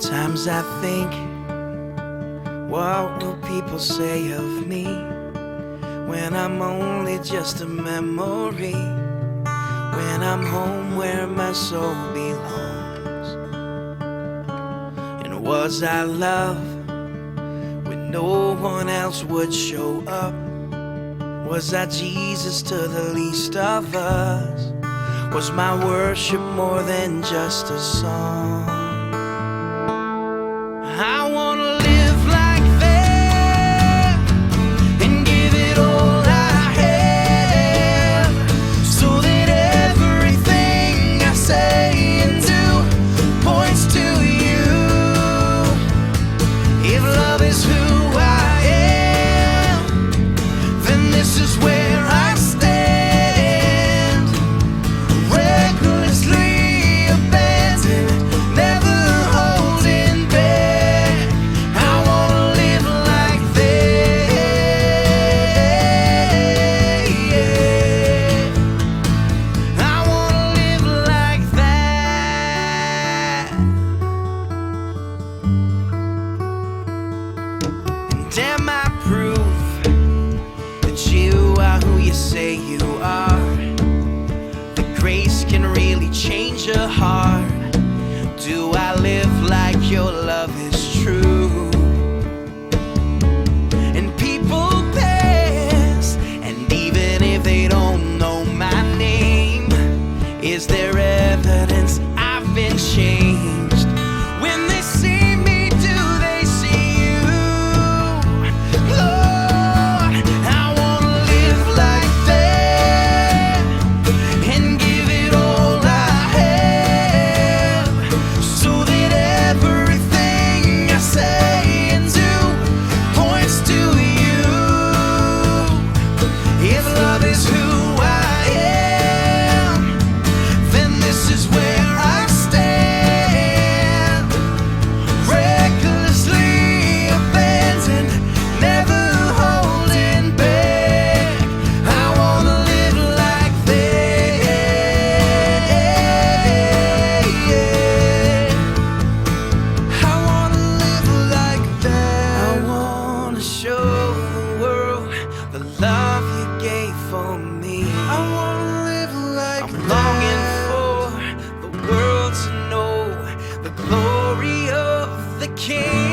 Sometimes I think, what will people say of me when I'm only just a memory, when I'm home where my soul belongs? And was I love when no one else would show up? Was I Jesus to the least of us? Was my worship more than just a song? I wanna live like that and give it all I have, so that everything I say and do points to you. If love is who I am, then this is where I stand, recklessly abandoned, never holding back. I wanna live like that, yeah. I wanna live like that. And am I proof that you are who you say you are? That grace can really change a heart? Do I live like your love is true? And people pass, and even if they don't know my name, is there evidence I've been changed? When they see me, do they see you? Lord, I wanna live like that and give it all I have, so that everything I say and do points to you. If love is who I am, then this is where I stand, recklessly abandoned, never holding back. I wanna live like that, yeah. I wanna live like that. I wanna show the world the love you gave for me. I wanna live like I'm longing for the world to know the glory of the King.